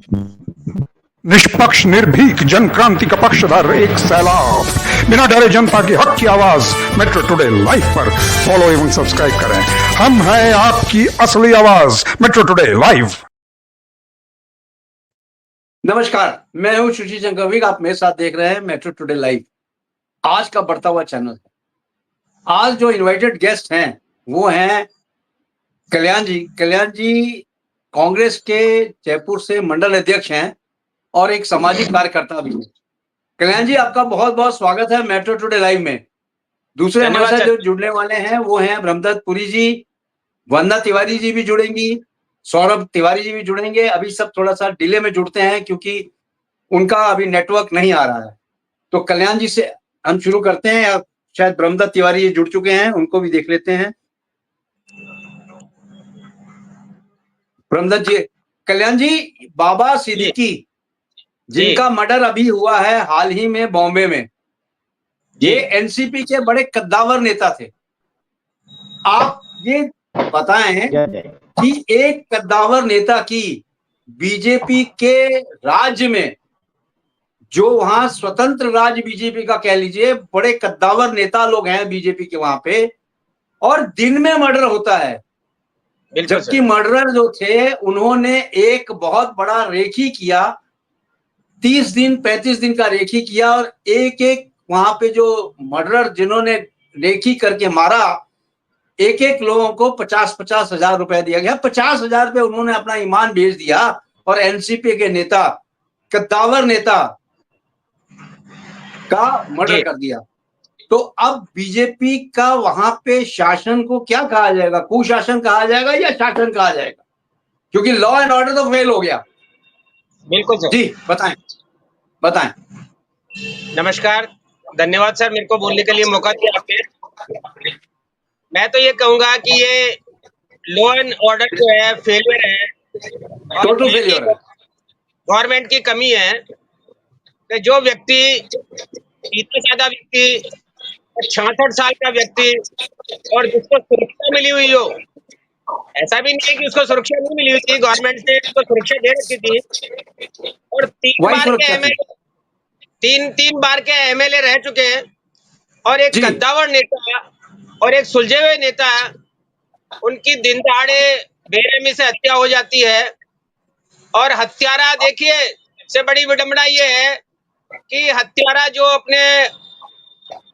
निष्पक्ष निर्भीक जनक्रांति का पक्षधर एक सैलाब, बिना डरे जनता की हक की आवाज मेट्रो टुडे लाइव पर फॉलो एवं सब्सक्राइब करें। हम हैं आपकी असली आवाज, मेट्रो टुडे लाइव। नमस्कार, मैं हूं सुशील चंद्र। आप मेरे साथ देख रहे हैं मेट्रो टुडे लाइव, आज का बढ़ता हुआ चैनल। आज जो इनवाइटेड गेस्ट हैं वो हैं कल्याण जी। कल्याण जी कांग्रेस के जयपुर से मंडल अध्यक्ष हैं और एक सामाजिक कार्यकर्ता भी हैं। कल्याण जी, आपका बहुत बहुत स्वागत है मेट्रो टुडे लाइव में। दूसरे हमारे साथ जो जुड़ने वाले हैं वो हैं ब्रह्मदत्त पुरी जी, वंदना तिवारी जी भी जुड़ेंगी, सौरभ तिवारी जी भी जुड़ेंगे। अभी सब थोड़ा सा डिले में जुड़ते हैं क्योंकि उनका अभी नेटवर्क नहीं आ रहा है। तो कल्याण जी से हम शुरू करते हैं। शायद ब्रह्मदत्त तिवारी जी जुड़ चुके हैं, उनको भी देख लेते हैं। ब्रह्मदत्त जी, कल्याण जी, बाबा सिद्दीकी जिनका मर्डर अभी हुआ है हाल ही में बॉम्बे में, ये एनसीपी के बड़े कद्दावर नेता थे। आप ये बताएं कि एक कद्दावर नेता की बीजेपी के राज्य में, जो वहां स्वतंत्र राज्य बीजेपी का कह लीजिए, बड़े कद्दावर नेता लोग हैं बीजेपी के वहां पे, और दिन में मर्डर होता है। जबकि मर्डरर जो थे उन्होंने एक बहुत बड़ा रेकी किया, 30 दिन 35 दिन का रेकी किया, और एक एक वहां पे जो मर्डरर जिन्होंने रेकी करके मारा, एक एक लोगों को 50-50 हजार रुपए दिया गया। 50 हजार रुपए उन्होंने अपना ईमान बेच दिया और एनसीपी के नेता, कद्दावर नेता का मर्डर कर दिया। तो अब बीजेपी का वहां पे शासन को क्या कहा जाएगा? कुशासन कहा जाएगा या शासन कहा जाएगा? क्योंकि लॉ एंड ऑर्डर तो फेल हो गया। बिल्कुल सर। जी बताएं बताएं। नमस्कार, धन्यवाद सर मेरे को बोलने के लिए मौका दिया आपने। मैं तो ये कहूंगा कि ये लॉ एंड ऑर्डर जो है फेलियर है, टोटल फेलियर है। गवर्नमेंट की कमी है कि जो व्यक्ति, इतना ज्यादा व्यक्ति, 66 साल का व्यक्ति, और जिसको सुरक्षा मिली हुई हो, ऐसा भी नहीं है कि उसको सुरक्षा नहीं मिली हुई थी, गवर्नमेंट ने उसको सुरक्षा दे रखी थी, और तीन बार के एमएलए रह चुके हैं, और एक कद्दावर नेता और एक सुलझे हुए नेता, उनकी दिन दहाड़े बेरहमी से हत्या हो जाती है। और हत्यारा, देखिए सबसे बड़ी विडंबना ये है कि हत्यारा जो अपने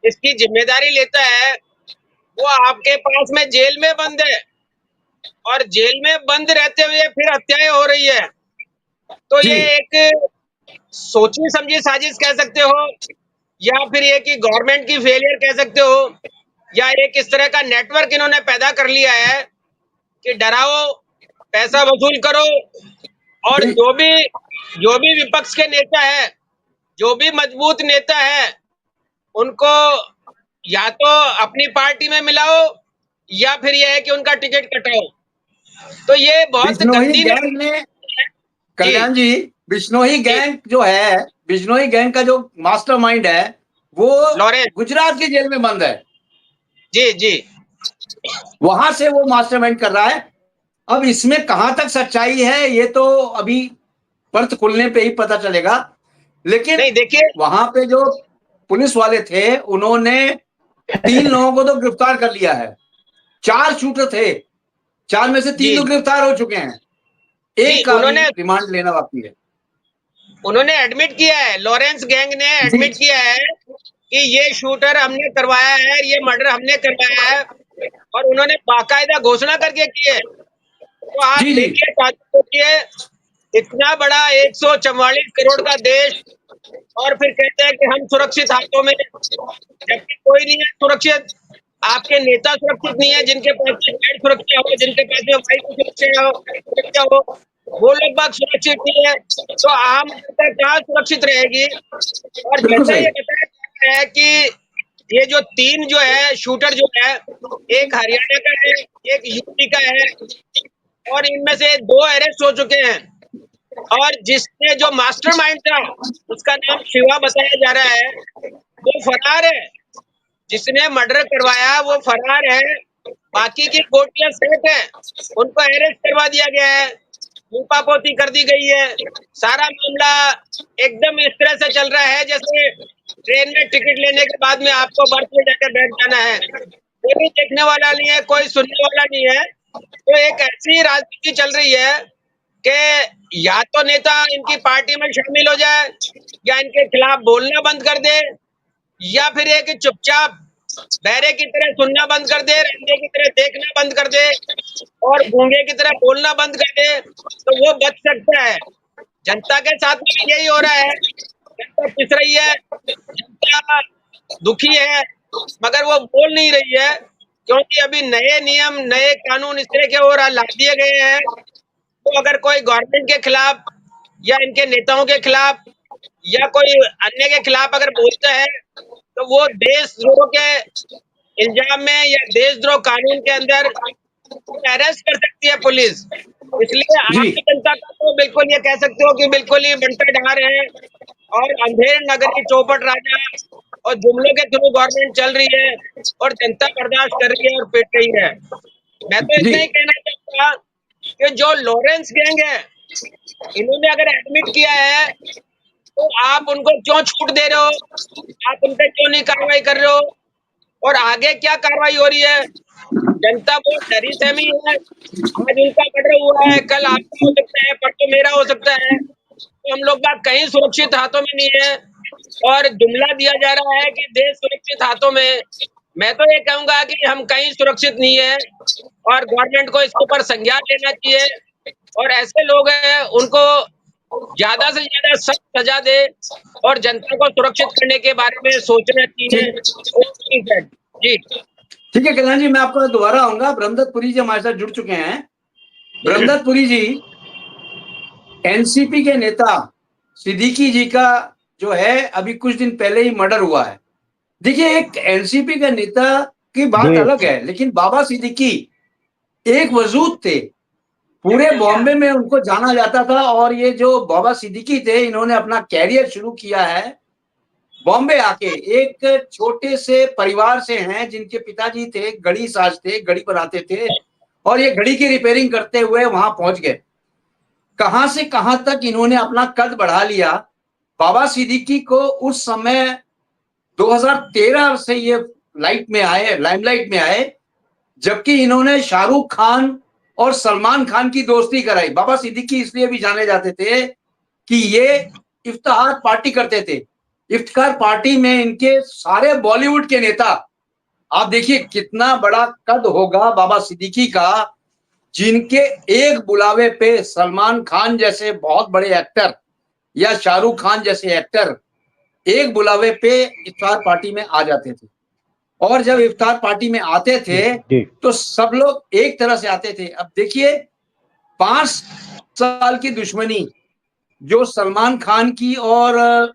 इसकी जिम्मेदारी लेता है वो आपके पास में जेल में बंद है, और जेल में बंद रहते हुए फिर हत्याएं हो रही है। तो ये एक सोची समझी साजिश कह सकते हो, या फिर ये कि गवर्नमेंट की फेलियर कह सकते हो, या एक इस तरह का नेटवर्क इन्होंने पैदा कर लिया है कि डराओ, पैसा वसूल करो, और जो भी विपक्ष के नेता है, जो भी मजबूत नेता है, उनको या तो अपनी पार्टी में मिलाओ या फिर यह है कि उनका टिकट कटाओ। तो ये बहुत गंदी गैंग ने, कल्याण जी, बिश्नोई गैंग जो है, बिश्नोई गैंग का जो मास्टरमाइंड है वो गुजरात की जेल में बंद है। जी जी, वहां से वो मास्टरमाइंड कर रहा है। अब इसमें कहां तक सच्चाई है ये तो अभी पर्त खुलने पे ही पता चलेगा। लेकिन नहीं, देखिए वहां पे जो पुलिस वाले थे उन्होंने 3 लोगों को तो गिरफ्तार कर लिया है। 4 शूटर थे, 4 में से 3 तो गिरफ्तार हो चुके हैं, एक का रिमांड लेना बाकी है। उन्होंने एडमिट किया है, लॉरेंस गैंग ने एडमिट किया है कि ये शूटर हमने करवाया है, ये मर्डर हमने करवाया है, और उन्होंने बाकायदा घोषणा करके की है। तो आप देखिए, इतना बड़ा 144 करोड़ का देश, और फिर कहते हैं कि हम सुरक्षित हाथों में, जबकि कोई नहीं है सुरक्षित। आपके नेता सुरक्षित नहीं है, जिनके पास में सुरक्षा हो, जिनके पास में वायु सुरक्षा हो, वो लोग बात सुरक्षित नहीं है, तो आम जनता कहाँ सुरक्षित रहेगी? और जैसा ये बताया जा रहा है कि ये जो 3 जो है शूटर जो है, एक हरियाणा का है, एक यूपी का है, और इनमें से 2 अरेस्ट हो चुके हैं। और जिसने जो मास्टरमाइंड था, उसका नाम शिवा बताया जा रहा है, वो फरार है। जिसने मर्डर करवाया वो फरार है, बाकी की गोटियां सेट है, उनको अरेस्ट करवा दिया गया है। लीपापोती कर दी गई है। सारा मामला एकदम इस तरह से चल रहा है जैसे ट्रेन में टिकट लेने के बाद में आपको बर्थ में जाकर बैठ जाना है। कोई देखने वाला नहीं है, कोई सुनने वाला नहीं है। तो एक ऐसी राजनीति चल रही है कि या तो नेता इनकी पार्टी में शामिल हो जाए या इनके खिलाफ बोलना बंद कर दे, या फिर ये कि चुपचाप बहरे की तरह सुनना बंद कर दे, अंधे की तरह देखना बंद कर दे और गूंगे की तरह बोलना बंद कर दे, तो वो बच सकता है। जनता के साथ में भी यही हो रहा है। जनता पिस रही है, जनता दुखी है, मगर वो बोल नहीं रही है क्योंकि अभी नए नियम, नए कानून इस तरह के और ला दिए गए हैं। तो अगर कोई गवर्नमेंट के खिलाफ या इनके नेताओं के खिलाफ या कोई अन्य के खिलाफ अगर बोलता है तो वो देशद्रोह के इल्जाम में या देशद्रोह कानून के अंदर अरेस्ट कर सकती है पुलिस। इसलिए आम जी जनता का तो बिल्कुल ये कह सकते हो कि बिल्कुल ही बंटा ढार है और अंधेर नगरी चौपट राजा और जुमलों के थ्रू गवर्नमेंट चल रही है और जनता बर्दाश्त कर रही है और पिट रही है। मैं तो जी इतना ही कहना चाहूंगा कि जो लॉरेंस गैंग है, इन्होंने अगर एडमिट किया है तो आप उनको क्यों छूट दे रहे हो? आप उन पे क्यों नहीं कार्रवाई कर रहे हो? और आगे क्या कार्रवाई हो रही है? जनता बहुत डरी सहमी है। आज उनका मर्डर हुआ है, कल आपका हो सकता है, परसों मेरा हो सकता है। तो हम लोग बात कहीं सुरक्षित हाथों में नहीं है और जुमला दिया जा रहा है कि देश सुरक्षित हाथों में। मैं तो ये कहूंगा कि हम कहीं सुरक्षित नहीं है और गवर्नमेंट को इसके ऊपर संज्ञान लेना चाहिए और ऐसे लोग हैं उनको ज्यादा से ज्यादा सख्त सजा दे और जनता को सुरक्षित करने के बारे में सोचना चाहिए। ठीक जी ठीक है कल्याण जी, मैं आपको दोबारा आऊंगा। ब्रह्मदत्तपुरी जी हमारे साथ जुड़ चुके हैं। ब्रह्मदत्तपुरी जी, एनसीपी के नेता सिद्दीकी जी का जो है अभी कुछ दिन पहले ही मर्डर हुआ है। देखिए, एक एनसीपी का नेता की बात जी अलग है, लेकिन बाबा सिद्दीकी एक वजूद थे। पूरे बॉम्बे में उनको जाना जाता था और ये जो बाबा सिद्दीकी थे, इन्होंने अपना कैरियर शुरू किया है बॉम्बे आके। एक छोटे से परिवार से हैं जिनके पिताजी थे घड़ी साज थे, घड़ी बनाते थे और ये घड़ी की रिपेयरिंग करते हुए वहां पहुंच गए। कहां से कहां तक इन्होंने अपना कद बढ़ा लिया। बाबा सिद्दीकी को उस समय 2013 से ये लाइमलाइट में आए, जबकि इन्होंने शाहरुख खान और सलमान खान की दोस्ती कराई। बाबा सिद्दीकी इसलिए भी जाने जाते थे कि ये इफ्तिखार पार्टी करते थे। इफ्तिखार पार्टी में इनके सारे बॉलीवुड के नेता, आप देखिए कितना बड़ा कद होगा बाबा सिद्दीकी का, जिनके एक बुलावे पे सलमान खान जैसे बहुत बड़े एक्टर या शाहरुख खान जैसे एक्टर एक बुलावे पे इफ्तार पार्टी में आ जाते थे। और जब इफ्तार पार्टी में आते थे जी तो सब लोग एक तरह से आते थे। अब देखिए, 5 साल की दुश्मनी जो सलमान खान की और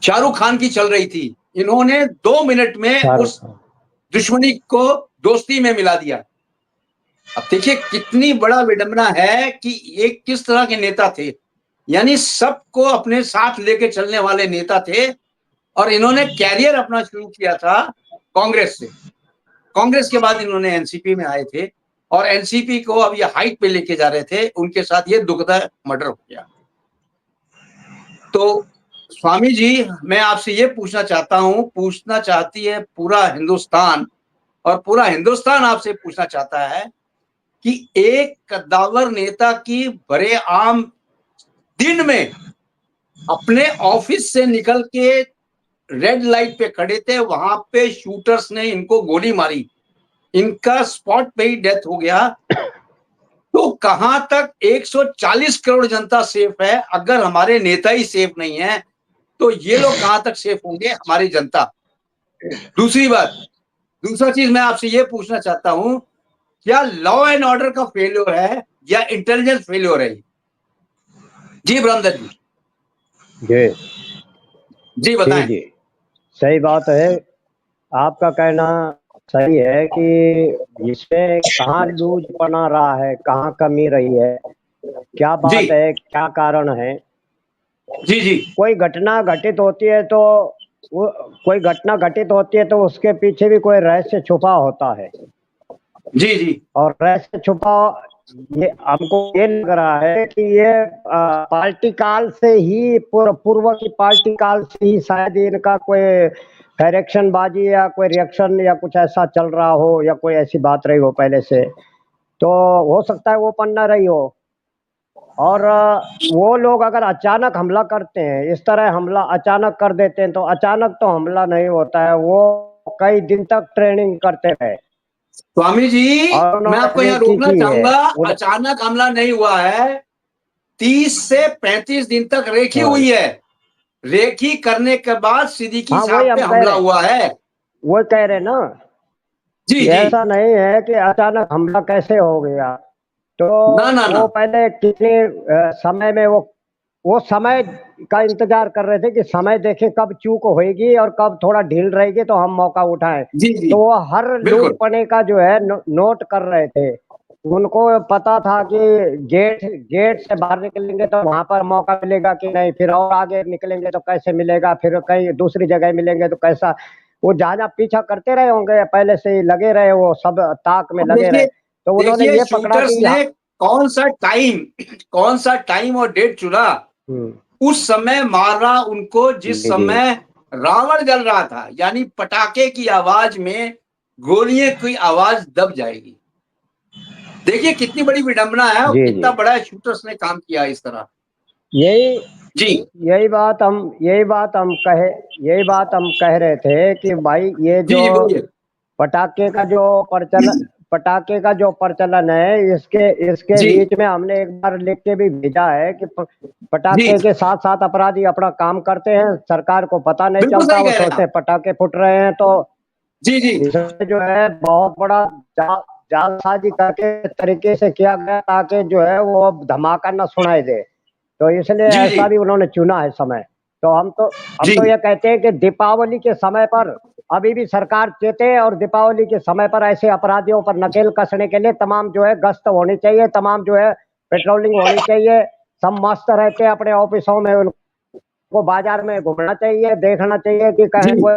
शाहरुख खान की चल रही थी, इन्होंने 2 मिनट में शाहरुख उस खान दुश्मनी को दोस्ती में मिला दिया। अब देखिए कितनी बड़ा विडंबना है कि एक किस तरह के नेता थे, यानी सबको अपने साथ लेके चलने वाले नेता थे। और इन्होंने कैरियर अपना शुरू किया था कांग्रेस से। कांग्रेस के बाद इन्होंने एनसीपी में आए थे और एनसीपी को अब ये हाइट पे लेके जा रहे थे। उनके साथ ये दुखद मर्डर हो गया। तो स्वामी जी, मैं आपसे ये पूछना चाहता हूं, पूछना चाहती है पूरा हिंदुस्तान, और पूरा हिंदुस्तान आपसे पूछना चाहता है कि एक कद्दावर नेता की बड़े आम दिन में अपने ऑफिस से निकल के रेड लाइट पे खड़े थे, वहां पे शूटर्स ने इनको गोली मारी, इनका स्पॉट पे ही डेथ हो गया। तो कहां तक 140 करोड़ जनता सेफ है? अगर हमारे नेता ही सेफ नहीं है तो ये लोग कहां तक सेफ होंगे, हमारी जनता? दूसरी बात, दूसरा चीज मैं आपसे ये पूछना चाहता हूं, क्या लॉ एंड ऑर्डर का फेलियर है या इंटेलिजेंस फेलियर है? जी ब्रह्मदत्त जी, जी जी जी बताएं। जी सही बात है। आपका कहना सही है कि इसमें कहाँ लूज बना रहा है, कहाँ कमी रही है, क्या जी बात है, क्या कारण है। जी जी कोई घटना घटित होती है तो वो कोई घटना घटित होती है तो उसके पीछे भी कोई रहस्य छुपा होता है जी जी और रहस्य छुपा ये हमको ये लग रहा है कि ये पार्टी काल से ही पूर्व की पार्टी काल से ही शायद इनका कोई डायरेक्शन बाजी या कोई रिएक्शन या कुछ ऐसा चल रहा हो या कोई ऐसी बात रही हो पहले से, तो हो सकता है वो पन्ना रही हो। और वो लोग अगर अचानक हमला करते हैं, इस तरह हमला अचानक कर देते हैं, तो अचानक तो हमला नहीं होता है, वो कई दिन तक ट्रेनिंग करते रहे। स्वामी जी, और मैं आपको यहाँ रेकी रोकना की है चाहूंगा, अचानक हमला नहीं हुआ है। 30 से 35 दिन तक रेकी हाँ। हुई है। रेकी करने के बाद सिद्दीकी हाँ, वही साहब पे हम कह हमला रहे, हुआ है। वो कह रहे ना जी कि जी। ऐसा नहीं है कि अचानक हमला कैसे हो गया। तो ना ना ना। वो पहले कितने समय में वो समय का इंतजार कर रहे थे कि समय देखें कब चूक होएगी और कब थोड़ा ढील रहेगी तो हम मौका उठाएं। जी जी तो वो हर बिल्कुल। लूटपने का जो है नोट कर रहे थे। उनको पता था कि गेट गेट से बाहर निकलेंगे तो वहां पर मौका मिलेगा कि नहीं, फिर और आगे निकलेंगे तो कैसे मिलेगा, फिर कहीं दूसरी जगह मिलेंगे तो कैसा। वो जहाँ जहाँ पीछा करते रहे होंगे, पहले से ही लगे रहे, वो सब ताक में अब लगे रहे, देखिए, तो उन्होंने देखिए ये पकड़ा शूटर्स कि ने कौन सा टाइम और डेट चुना। हम्म, उस समय मारा उनको जिस जी जी समय रावण जल रहा था, यानी पटाखे की आवाज में गोलियों की आवाज दब जाएगी। देखिए कितनी बड़ी विडंबना है और जी जी। कितना बड़ा शूटर्स ने काम किया इस तरह। यही जी यही बात हम कह रहे थे कि भाई ये जी जो जी बोलिए। पटाखे का जो प्रचलन पटाखे का जो प्रचलन है, इसके इसके जी बीच में हमने एक बार लिख के भी भेजा है कि जी पटाखे के साथ साथ अपराधी अपना काम करते हैं, सरकार को पता नहीं बिल्कुल चलता, सही वो कह रहे हैं सोचते आप। हैं पटाखे फुट रहे हैं। तो जी जी इसमें जो है बहुत बड़ा जालसाजी करके तरीके से किया गया ताकि जो है वो अब धमाका न सुनाई दे, तो इसलिए जी जी ऐसा भी उन्होंने चुना है समय। तो हम जी तो ये कहते हैं कि दीपावली के समय पर अभी भी सरकार चेते और दीपावली के समय पर ऐसे अपराधियों पर नकेल कसने के लिए तमाम जो है गश्त होनी चाहिए, तमाम जो है पेट्रोलिंग होनी चाहिए। सब मस्त रहते हैं अपने ऑफिसों में, को बाजार में घूमना चाहिए, देखना चाहिए कि जी कहीं कोई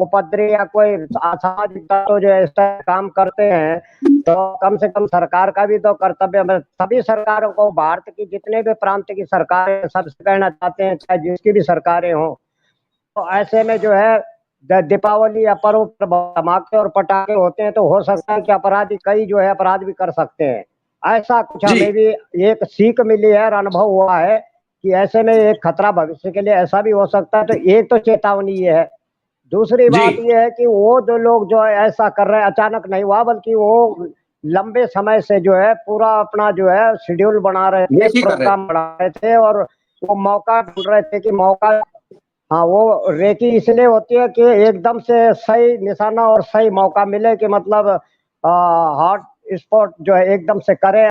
उपद्रवी या कोई असामाजिक तत्व जो है इस तरह काम करते हैं, तो कम से कम सरकार का भी तो कर्तव्य है। सभी सरकारों को, भारत की जितने भी प्रांत की सरकारें, सबसे कहना चाहते हैं चाहे जिसकी भी सरकारें हों, तो ऐसे में जो है दीपावली या पर्व पर धमाके और पटाखे होते हैं तो हो सकता है कि अपराधी कई जो है अपराध भी कर सकते हैं। ऐसा कुछ जी हमें भी एक सीख मिली है और अनुभव हुआ है कि ऐसे में एक खतरा भविष्य के लिए ऐसा भी हो सकता है। तो एक तो चेतावनी ये है। दूसरी जी बात ये है कि वो जो लोग जो है ऐसा कर रहे हैं, अचानक नहीं हुआ बल्कि वो लंबे समय से जो है पूरा अपना जो है शेड्यूल बना रहे थे, ये ही कर रहे हैं। प्रोग्राम बना रहे थे और वो मौका ढूंढ रहे थे कि मौका। हाँ, वो रेकी इसलिए होती है कि एकदम से सही निशाना और सही मौका मिले कि मतलब हॉट स्पॉट जो है एकदम से करे।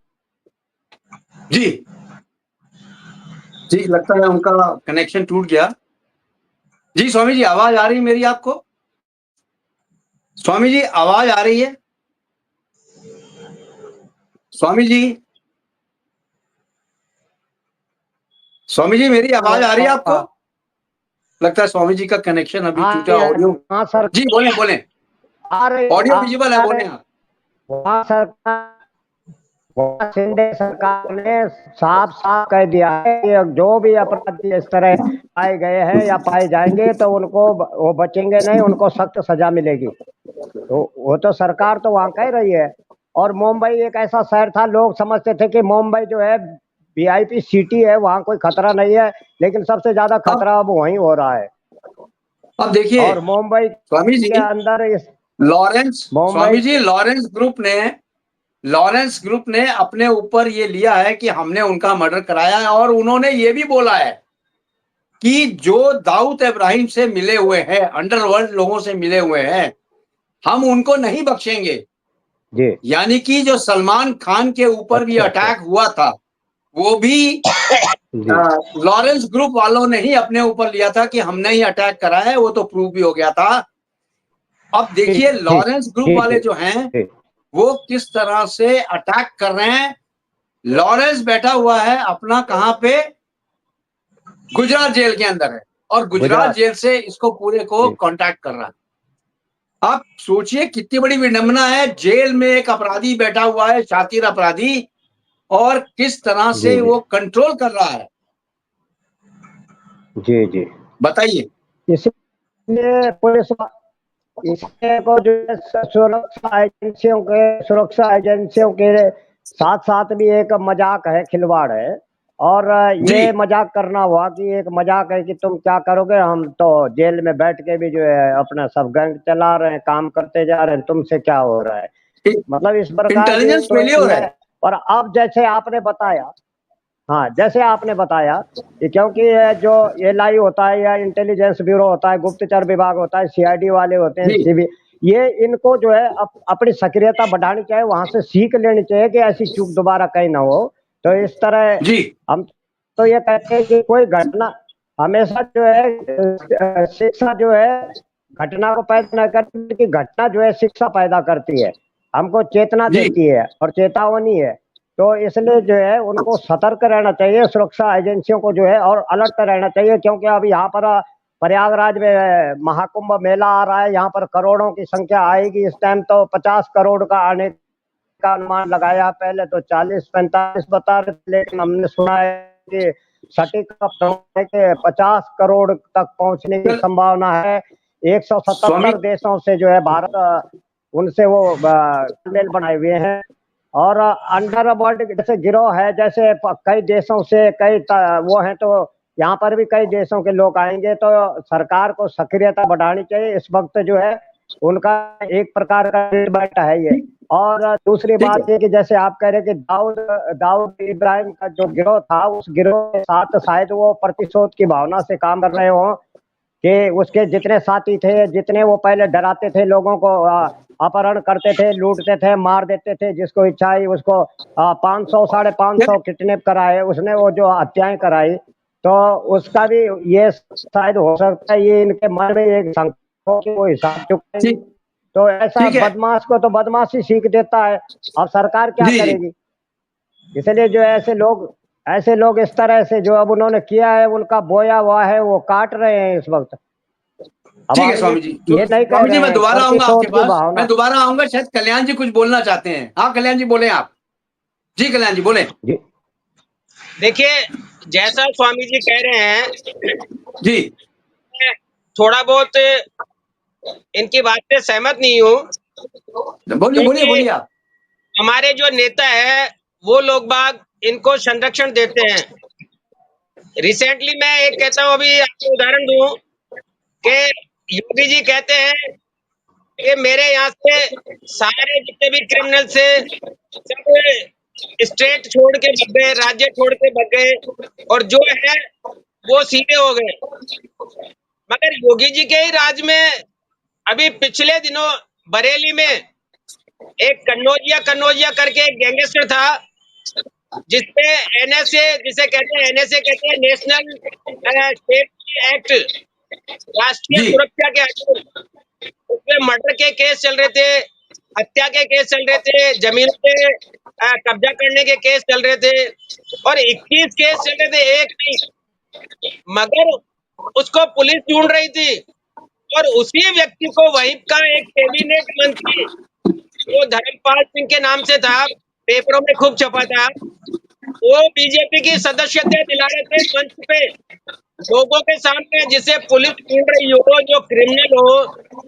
जी जी लगता है उनका कनेक्शन टूट गया। जी स्वामी जी, आवाज आ रही है मेरी आपको? स्वामी जी आवाज आ रही है? स्वामी जी, स्वामी जी मेरी आवाज आ रही है आपको? लगता है स्वामी जी का कनेक्शन अभी टूटा, ऑडियो। हाँ सर, जी बोले बोले, आ रही ऑडियो विजिबल है, आ बोले रही आप। वहाँ सरकार, वहाँ शिंदे सरकार ने साफ साफ कह दिया है कि जो भी अपराधी इस तरह पाए गए हैं या पाए जाएंगे तो उनको वो बचेंगे नहीं, उनको सख्त सजा मिलेगी। तो वो तो सरकार तो वहाँ कह रही है। और मुंबई एक ऐसा शहर था, लोग समझते थे कि मुंबई जो है वीआईपी सिटी है, वहाँ कोई खतरा नहीं है, लेकिन सबसे ज्यादा अब खतरा अब वहीं हो रहा है। अब देखिए और मुंबई स्वामी के जी, अंदर इस मुंबई स्वामी जी लॉरेंस ग्रुप ने अपने ऊपर ये लिया है कि हमने उनका मर्डर कराया है, और उन्होंने ये भी बोला है कि जो दाऊद इब्राहिम से मिले हुए हैं, अंडरवर्ल्ड लोगों से मिले हुए हैं, हम उनको नहीं बख्शेंगे। जी। यानी कि जो सलमान खान के ऊपर भी अच्छा अच्छा। अटैक हुआ था, वो भी जी लॉरेंस ग्रुप वालों ने ही अपने ऊपर लिया था कि हमने ही अटैक करा है, वो तो प्रूव भी हो गया था। अब जी देखिए जी लॉरेंस ग्रुप जी वाले जी जो हैं जी वो किस तरह से अटैक कर रहे हैं। लॉरेंस बैठा हुआ है अपना कहां पे, गुजरात जेल के अंदर है, और गुजरात गुजरात। जेल से इसको पूरे को जी कांटेक्ट कर रहा है। आप सोचिए कितनी बड़ी विडंबना है, जेल में एक अपराधी बैठा हुआ है, शातिर अपराधी, और किस तरह से जी, जी। वो कंट्रोल कर रहा है, जी, जी। बताइए। इसलिए इसलिए को जो है सुरक्षा एजेंसियों के साथ-साथ भी एक मज़ाक है, खिलवाड़ है। और जी ये मज़ाक करना हुआ कि एक मज़ाक है कि तुम क्या करोगे, हम तो जेल में बैठ के भी जो है अपना सब गैंग चला रहे हैं, काम करते जा रहे हैं, तुमसे क्या हो रहा है? मतलब इस प्रकार की इंटेलिजेंस जो फेल्योर है। इनमें। और अब जैसे आपने बताया, हाँ, जैसे आपने बताया कि क्योंकि ये जो एएलआई होता है या इंटेलिजेंस ब्यूरो होता है, गुप्तचर विभाग होता है, सीआईडी वाले होते हैं, जी ये इनको जो है अपनी सक्रियता बढ़ानी चाहिए, वहाँ से सीख लेनी चाहिए कि ऐसी चूक दोबारा कहीं ना हो। तो इस तरह जी हम तो ये कहते हैं कि कोई घटना हमेशा जो है शिक्षा जो है घटना को पैदा न करती, कि घटना जो है शिक्षा पैदा करती है, हमको चेतना जी देती है और चेतावनी है। तो इसलिए जो है उनको सतर्क रहना चाहिए, सुरक्षा एजेंसियों को जो है और अलर्ट रहना चाहिए, क्योंकि अब यहाँ पर प्रयागराज में महाकुंभ मेला आ रहा है, यहाँ पर करोड़ों की संख्या आएगी। इस टाइम तो 50 करोड़ का आने का अनुमान लगाया, पहले तो 40-45 बता रहे थे, लेकिन हमने सुना है कि सटीक है कि 50 करोड़ तक पहुंचने की कल संभावना है। स्वामी 177 देशों से जो है भारत उनसे वो तालमेल बनाए हुए हैं। और अंडरवर्ल्ड जैसे गिरोह है, जैसे कई देशों से वो हैं, तो यहाँ पर भी कई देशों के लोग आएंगे, तो सरकार को सक्रियता बढ़ानी चाहिए इस वक्त जो है। उनका एक प्रकार का ट्रीटमेंट है ये। ठीक और दूसरी ठीक है। बात ये कि जैसे आप कह रहे कि दाऊद दाऊद इब्राहिम का जो गिरोह था, उस गिरोह के साथ शायद वो प्रतिशोध की भावना से काम कर रहे हो, कि उसके जितने साथी थे, जितने वो पहले डराते थे लोगों को, अपहरण करते थे, लूटते थे, मार देते थे, जिसको इच्छा आई उसको 500 550 किडनैप कराए, उसने वो जो हत्याएं कराई। तो उसका भी ये शायद हो सकता है, ये इनके मन में एक शंका हो कि वो हिसाब चुकाएंगे। ठीक तो ऐसा ठीक है। बदमाश को तो बदमाशी सीख देता है। अब सरकार क्या जी जी करेगी? इसलिए जो है ऐसे लोग इस तरह से जो अब उन्होंने किया है, उनका बोया हुआ है, वो काट रहे हैं इस वक्त। अब ठीक है हम स्वामी जी। ये नहीं कह स्वामी जी रहे मैं हैं दोबारा आऊंगा आपके प्रतिशोध की पास, मैं भावना। दोबारा आऊंगा, शायद कल्याण जी कुछ बोलना चाहते हैं। हाँ कल्याण जी बोले आप। जी कल्याण जी बोले। जी, देखिए, जैसा स्वामी जी कह रहे हैं, जी मैं थोड़ा बहुत इनकी बात से सहमत नहीं हूँ, बोलिए बोलिए क्योंकि बोलिए आप। हमारे जो नेता है वो लोग बाग इनको संरक्षण देते हैं। रिसेंटली मैं एक कहता हूँ, अभी आपको उदाहरण दूं कि योगी जी कहते हैं कि मेरे यहाँ से सारे जितने भी क्रिमिनल से सब स्टेट छोड़ के भग गए, राज्य छोड़ के भग गए, और जो है वो सीधे हो गए। मगर योगी जी के ही राज में अभी पिछले दिनों बरेली में एक कन्नौजिया करके एक गैंगस्टर था, जिसपे एनएसए, जिसे कहते हैं एनएसए कहते हैं, नेशनल सेफ्टी एक्ट, राष्ट्रीय जी सुरक्षा के अधीन, उसमें मर्डर के केस चल रहे थे, हत्या के केस चल रहे थे, जमीन पे कब्जा करने के केस चल रहे थे, और 21 केस चल रहे थे, एक नहीं। मगर उसको पुलिस ढूंढ रही थी, और उसी व्यक्ति को वहीं का एक कैबिनेट मंत्री, वो धर्मपाल सिंह के नाम से था, पेपरों में खूब छपा था, वो बीजेपी की सदस्यता दिला रहे थे मंच पे लोगों के सामने, जिसे पुलिस ढूंढ रही हो, जो क्रिमिनल हो,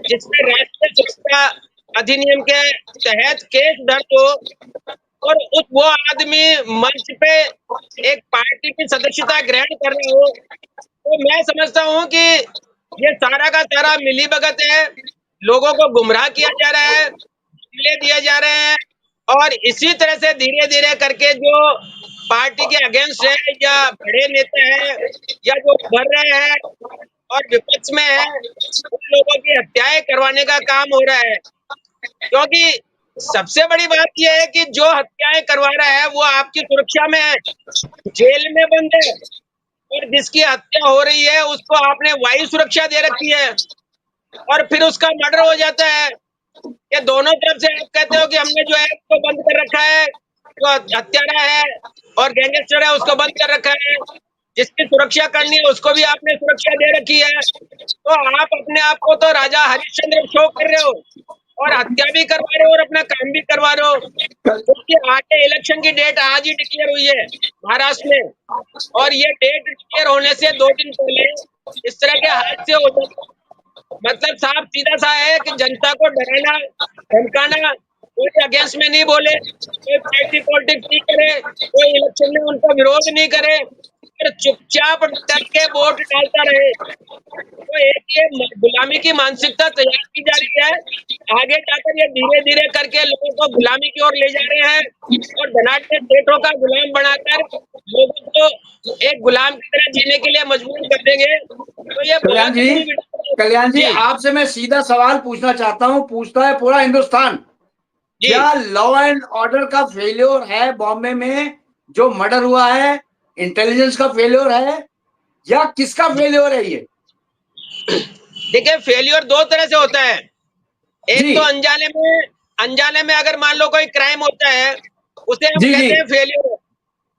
जिसमें राष्ट्रीय सुरक्षा अधिनियम के तहत केस दर्ज हो, और वो आदमी मंच पे एक पार्टी की सदस्यता ग्रहण कर रहे हो। तो मैं समझता हूँ कि ये सारा का सारा मिलीभगत है, लोगों को गुमराह किया जा रहा है, हमले दिए जा रहे हैं, और इसी तरह से धीरे धीरे करके जो पार्टी के अगेंस्ट है, या बड़े नेता है, या जो उभर रहे हैं और विपक्ष में है, उन लोगों की हत्याएं करवाने का काम हो रहा है। क्योंकि सबसे बड़ी बात यह है कि जो हत्याएं करवा रहा है वो आपकी सुरक्षा में है, जेल में बंद है, और जिसकी हत्या हो रही है उसको आपने वायु सुरक्षा दे रखी है, और फिर उसका मर्डर हो जाता है। ये दोनों तरफ से आप कहते हो कि हमने जो है उसको बंद कर रखा है, जो हत्यारा है और गैंगस्टर है उसको बंद कर रखा है, जिसकी सुरक्षा करनी है उसको भी आपने सुरक्षा दे रखी है। तो आप अपने आप को तो राजा हरिश्चंद्र शो कर रहे हो, और हत्या भी करवा रहे हो और अपना काम भी करवा रहे हो, क्योंकि आगे इलेक्शन की डेट आज ही डिक्लेयर हुई है महाराष्ट्र में, और ये डेट डिक्लेयर होने से 2 दिन पहले इस तरह के हादसे हो जाते, मतलब साफ सीधा सा है कि जनता को डराना धमकाना, कोई अगेंस्ट में नहीं बोले, कोई पार्टी पॉलिटिक्स नहीं करे, कोई इलेक्शन में उनका विरोध नहीं करे, और चुपचाप डट के वोट डालता रहे। तो एक ये गुलामी की मानसिकता तैयार की जा रही है, आगे जाकर ये धीरे धीरे करके लोगों को गुलामी की ओर ले जा रहे हैं, और धनाढ्य सेठों का गुलाम बनाकर लोगों को एक गुलाम की तरह जीने के लिए मजबूर कर देंगे। तो ये कल्याण जी, कल्याण जी, आपसे मैं सीधा सवाल पूछना चाहता हूं, पूछता है पूरा हिंदुस्तान, जी क्या लॉ एंड ऑर्डर का फेल्योर है बॉम्बे में जो मर्डर हुआ है? इंटेलिजेंस का फेल्योर है या किसका फेल्योर है ये? देखिए, फेलियर 2 तरह से होता है। एक जी तो अनजाने में अगर मान लो कोई क्राइम होता है, उसे हम जी कहते जी, हैं फेलियर,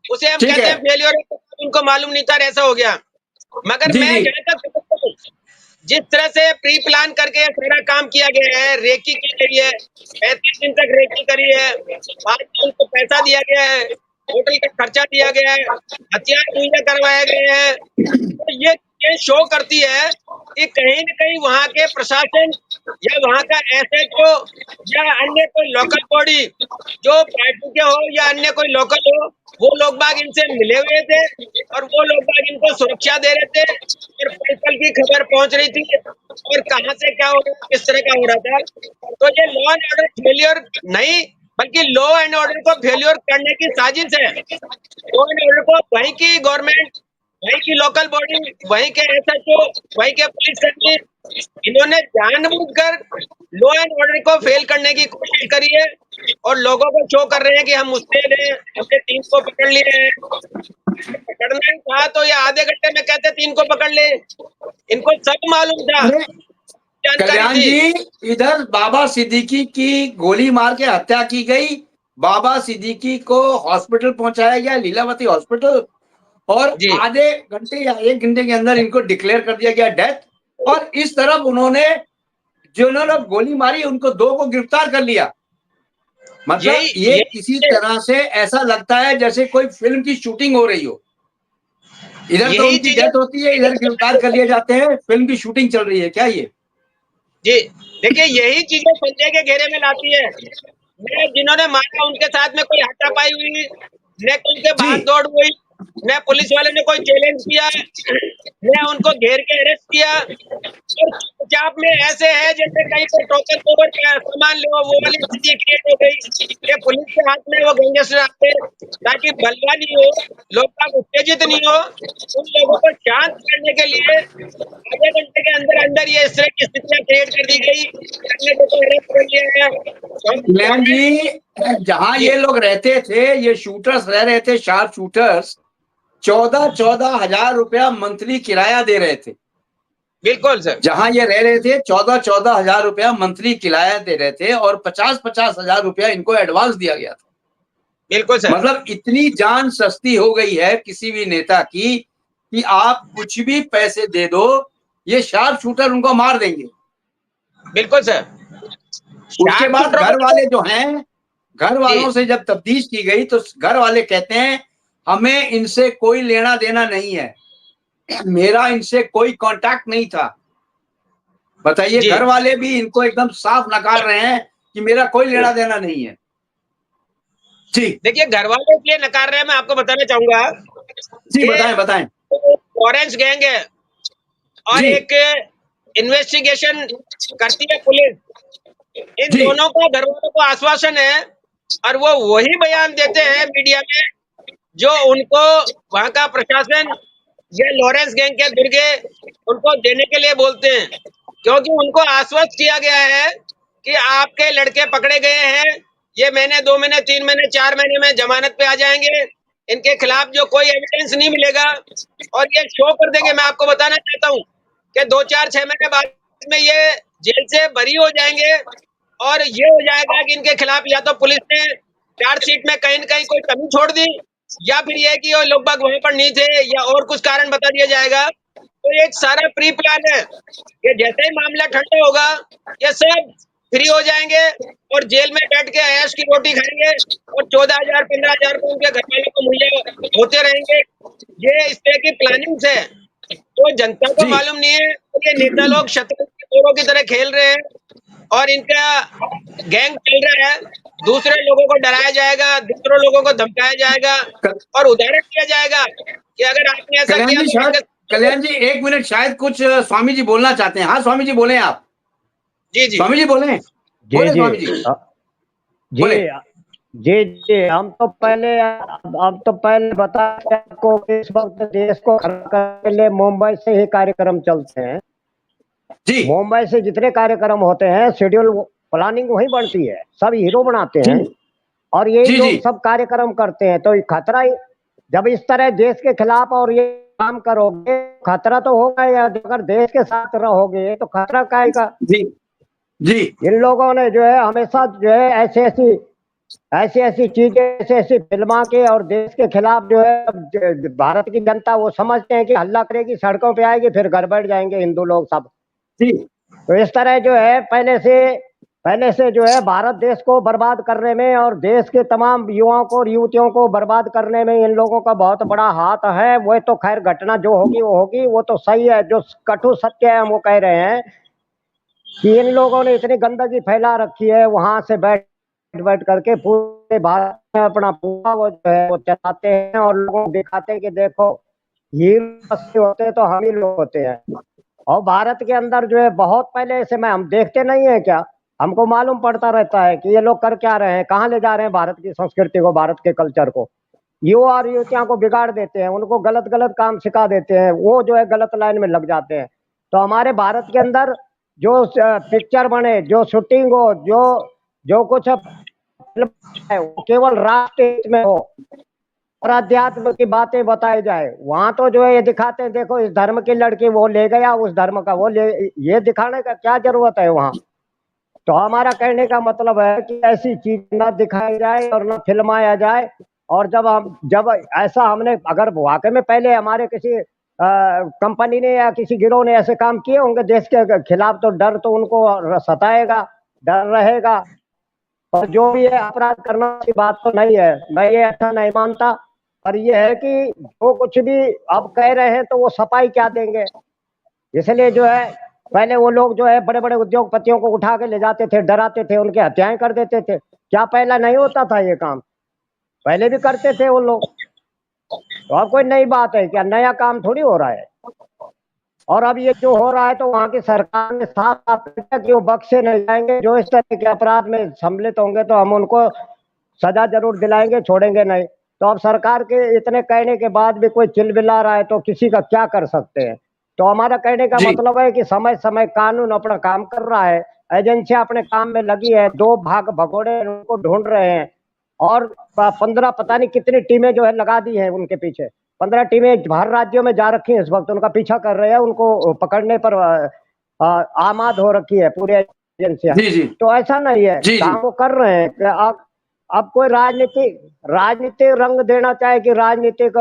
उसे हम ठीक कहते है, हैं फेलियर, उनको मालूम नहीं था ऐसा हो गया। मगर जी मैं जी जहां तक समझता हूं, जिस तरह से प्री प्लान करके सारा काम किया गया है, रेकी की गई है, 35 दिन तक रेकी करी है, बाद में उनको पैसा दिया गया है, होटल का खर्चा दिया गया है, हथियार मुहैया करवाए गए हैं, तो ये शो करती है कि कहीं न कहीं वहां के प्रशासन या वहां का एसएचओ या अन्य कोई लोकल बॉडी जो पार्टी के हो या अन्य कोई लोकल हो, वो लोग बाग इनसे मिले हुए थे, और वो लोग बाग इनको सुरक्षा दे रहे थे, और पल-पल की खबर पहुंच रही थी, और कहां से क्या हो रहा है, किस तरह का हो रहा था। तो ये लॉ एंड ऑर्डर फेलियर नहीं, बल्कि लॉ एंड ऑर्डर को फेलियर करने की साजिश है। लॉ एंड ऑर्डर को वहीं की गवर्नमेंट, वहीं की लोकल बॉडी, वहीं के एसएचओ, वहीं के पुलिसकर्मी, इन्होंने जानबूझकर लॉ एंड ऑर्डर को फेल करने की कोशिश करी है, और लोगों को शो कर रहे हैं कि हम मुस्तैद हैं, हमने 3 को पकड़ लिए हैं। पकड़ना ही था तो ये आधे घंटे में कहते 3 को पकड़ ले। इनको सब मालूम था, अरे जानकारी कल्याण थी। जी, इधर बाबा सिद्दीकी की गोली मार के हत्या की गई, बाबा सिद्दीकी को हॉस्पिटल पहुंचाया गया, लीलावती हॉस्पिटल, और जी आधे घंटे या 1 घंटे के अंदर इनको डिक्लेयर कर दिया गया डेथ। और इस तरफ उन्होंने जिन्होंने गोली मारी उनको 2 को गिरफ्तार कर लिया। मतलब यही ये किसी यही तरह से ऐसा लगता है जैसे कोई फिल्म की शूटिंग हो रही हो। इधर तो यही उनकी चीजें डेथ होती है, इधर गिरफ्तार कर लिए जाते हैं, फिल्म की शूटिंग चल रही है क्या ये? जी देखिए, यही चीजें संजय के घेरे में लाती है। न जिन्होंने मारा उनके साथ में कोई हाथापाई हुई, न कोई के जी भाग दौड़ हुई, न पुलिस वाले ने कोई चैलेंज किया, न उनको घेर के अरेस्ट किया, और चुपचाप में ऐसे है जैसे कहीं पे टोकन ओवर सामान लो, वो वाली स्थिति क्रिएट हो गई कि पुलिस के हाथ में वो गैंगस्टर आते, ताकि बलवा नहीं हो, लोग बाग उत्तेजित नहीं हो, उन लोगों को शांत करने के लिए आधे घंटे के अंदर अंदर ये इस तरह की स्थितियां क्रिएट कर दी गई, अन्य को अरेस्ट कर लिया है। कल्याण जी, जहां जी ये लोग रहते थे, ये शूटर्स रह रहे थे, शार्प शूटर्स, 14,000 रुपया मंथली किराया दे रहे थे। बिल्कुल सर। जहां ये रह रहे थे 14,000 रुपया मंथली किराया दे रहे थे, और 50,000 रुपया इनको एडवांस दिया गया था। बिल्कुल सर। मतलब इतनी जान सस्ती हो गई है किसी भी नेता की कि आप कुछ भी पैसे दे दो, ये शार्प शूटर उनको मार देंगे। बिल्कुल सर। उसके शार्प बाद शूटरों घर को वाले जो हैं, घर जी वालों से जब तफ्तीश की गई तो घर वाले कहते हैं हमें इनसे कोई लेना देना नहीं है, मेरा इनसे कोई कांटेक्ट नहीं था। बताइए, जी घर वाले भी इनको एकदम साफ नकार रहे हैं कि मेरा कोई लेना देना नहीं है। जी देखिए, घर वाले इसलिए नकार रहे हैं, मैं आपको बताना चाहूंगा जी, कि बताएं बताएं। ऑरेंज गैंग है, और जी एक इन्वेस्टिगेशन करती है पुलिस। इन जी दोनों को घर वालों को आश्वासन है, और वो वही बयान देते हैं मीडिया में जो उनको वहां का प्रशासन या लॉरेंस गैंग के दुर्गे उनको देने के लिए बोलते हैं, क्योंकि उनको आश्वस्त किया गया है कि आपके लड़के पकड़े गए हैं, ये महीने 2 महीने 3 महीने 4 महीने में जमानत पे आ जाएंगे, इनके खिलाफ जो कोई एविडेंस नहीं मिलेगा, और ये शो कर देंगे। मैं आपको बताना चाहता हूँ कि 2-4-6 महीने बाद में ये जेल से बरी हो जाएंगे, और ये हो जाएगा कि इनके खिलाफ या तो पुलिस ने चार्जशीट में कहीं न कहीं कोई कमी छोड़ दी, या फिर ये कि वो लोग बाग वहां पर नहीं थे, या और कुछ कारण बता दिया जाएगा। तो एक सारा प्री प्लान है कि जैसे ही मामला ठंडा होगा, ये सब फ्री हो जाएंगे और जेल में बैठ के ऐश की रोटी खाएंगे और 14,000 15,000 को उनके घर वालों को मुहैया होते रहेंगे। ये इस तरह की प्लानिंग्स है, तो जनता को जी। मालूम नहीं है। तो ये नेता लोग शतरंज के तोरों की तरह खेल रहे हैं और इनका गैंग चल रहा है। दूसरे लोगों को डराया जाएगा, दूसरे लोगों को धमकाया जाएगा और उदाहरण दिया जाएगा कि अगर आपने ऐसा कल्याण किया जी तो शायद, कल्याण जी एक मिनट, शायद कुछ स्वामी जी बोलना चाहते हैं। हाँ स्वामी जी बोले आप। जी जी स्वामी जी बोले, जी बोले जी स्वामी जी, जी बोले। जी जी हम तो पहले बता दें आपको कि इस वक्त देश को खड़ा करने के लिए मुंबई से ही कार्यक्रम चलते हैं। जी मुंबई से जितने कार्यक्रम होते हैं शेड्यूल प्लानिंग वही बनती है, सब हीरो बनाते हैं जी और यही जी लोग जी सब कार्यक्रम करते हैं। तो ये खतरा ही, जब इस तरह देश के खिलाफ और ये काम करोगे खतरा तो होगा, या अगर देश के साथ रहोगे तो खतरा काहे का। जी जी इन लोगों ने जो है हमेशा जो है ऐसी चीजें ऐसी ऐसी फिल्मा के और देश के खिलाफ जो है भारत की जनता वो समझते हैं कि हल्ला करेगी, सड़कों पे आएगी, फिर घर बैठ जाएंगे हिंदू लोग सब। जी तो इस तरह जो है पहले से जो है भारत देश को बर्बाद करने में और देश के तमाम युवाओं को और युवतियों को बर्बाद करने में इन लोगों का बहुत बड़ा हाथ है। वो तो खैर घटना जो होगी वो होगी, वो तो सही है। जो कटु सत्य है हम वो कह रहे हैं कि इन लोगों ने इतनी गंदगी फैला रखी है, वहां से बैठ बैठ करके पूरे भारत में अपना पूरा वो जो है वो चलाते हैं और लोगों को दिखाते हैं कि देखो हीरो असली होते तो हम ही लोग होते हैं। और भारत के अंदर जो है बहुत पहले से मैं हम देखते नहीं है क्या, हमको मालूम पड़ता रहता है कि ये लोग कर क्या रहे हैं, कहाँ ले जा रहे हैं भारत की संस्कृति को, भारत के कल्चर को। युवा और युवतियों को बिगाड़ देते हैं, उनको गलत गलत काम सिखा देते हैं, वो जो है गलत लाइन में लग जाते हैं। तो हमारे भारत के अंदर जो पिक्चर बने, जो शूटिंग हो, जो जो कुछ फिल्म है वो केवल राष्ट्र हित में हो और अध्यात्म की बातें बताई जाए। वहां तो जो है ये दिखाते हैं देखो इस धर्म की लड़की वो ले गया, उस धर्म का वो ले, ये दिखाने का क्या जरूरत है वहां। तो हमारा कहने का मतलब है कि ऐसी चीज ना दिखाई जाए और ना फिल्माया जाए। और जब ऐसा हमने अगर वाकई में पहले हमारे किसी कंपनी ने या किसी गिरोह ने ऐसे काम किए होंगे देश के खिलाफ, तो डर तो उनको सताएगा, डर रहेगा। और जो भी है अपराध करना की बात तो नहीं है, मैं ये अच्छा नहीं मानता। पर ये है कि जो कुछ भी अब कह रहे हैं तो वो सफाई क्या देंगे। इसलिए जो है पहले वो लोग जो है बड़े बड़े उद्योगपतियों को उठा के ले जाते थे, डराते थे, उनकी हत्याएं कर देते थे। क्या पहला नहीं होता था ये काम? पहले भी करते थे वो लोग। तो अब कोई नई बात है क्या? नया काम थोड़ी हो रहा है। और अब ये जो हो रहा है तो वहां की सरकार ने साफ साफ कहा कि वो बख्शे नहीं जाएंगे, जो इस तरह के अपराध में सम्मिलित होंगे तो हम उनको सजा जरूर दिलाएंगे, छोड़ेंगे नहीं। तो अब सरकार के इतने कहने के बाद भी कोई चिल्ला रहा है तो किसी का क्या कर सकते हैं। तो हमारा कहने का जी मतलब है कि समय समय कानून अपना काम कर रहा है, एजेंसियां अपने काम में लगी है, दो भाग भगोड़े उनको ढूंढ रहे हैं और 15 पता नहीं कितनी टीमें जो है लगा दी हैं उनके पीछे। 15 टीमें हर राज्यों में जा रखी हैं, इस वक्त उनका पीछा कर रहे हैं, उनको पकड़ने पर आमाद हो रखी है पूरी एजेंसियां। जी जी तो ऐसा नहीं है, जी काम वो कर रहे हैं कि अब कोई राजनीतिक रंग देना चाहे कि राजनीतिक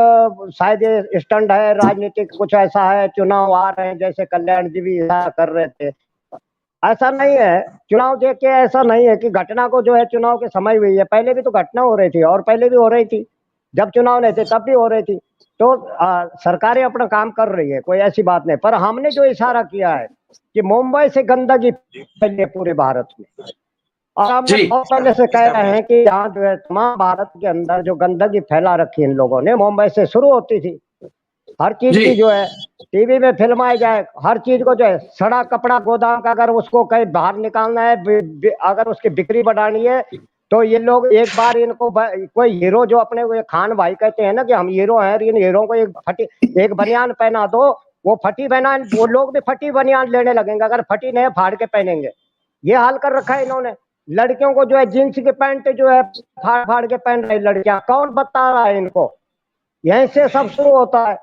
शायद ये स्टंट है, राजनीतिक कुछ ऐसा है, चुनाव आ रहे हैं जैसे कल्याण जी भी ऐसा कर रहे थे। ऐसा नहीं है, चुनाव देख के ऐसा नहीं है कि घटना को जो है चुनाव के समय हुई है, पहले भी तो घटना हो रही थी और पहले भी हो रही थी, जब चुनाव नहीं थे तब भी हो रही थी। तो सरकारें अपना काम कर रही है, कोई ऐसी बात नहीं। पर हमने जो इशारा किया है कि मुंबई से गंदगी फैली है पूरे भारत में, और हमने जी बहुत पहले से कह रहे हैं कि यहाँ जो है तमाम भारत के अंदर जो गंदगी फैला रखी है इन लोगों ने, मुंबई से शुरू होती थी। हर चीज जी की जो है टीवी में फिल्माई जाए, हर चीज को जो है सड़ा कपड़ा गोदाम का अगर उसको कहीं बाहर निकालना है, अगर उसकी बिक्री बढ़ानी है तो ये लोग एक बार इनको कोई हीरो जो अपने को खान भाई कहते हैं ना कि हम हीरो हैं, इन हीरो को एक बनियान पहना दो, वो फटी बनियान, वो लोग भी फटी बनियान लेने लगेंगे, अगर फटी नहीं फाड़ के पहनेंगे। ये हाल कर रखा है इन्होंने। लड़कियों को जो है जींस की पैंट जो है फाड़ फाड़ के पहन रही लड़कियां, कौन बता रहा है इनको? यहीं से सब शुरू होता है,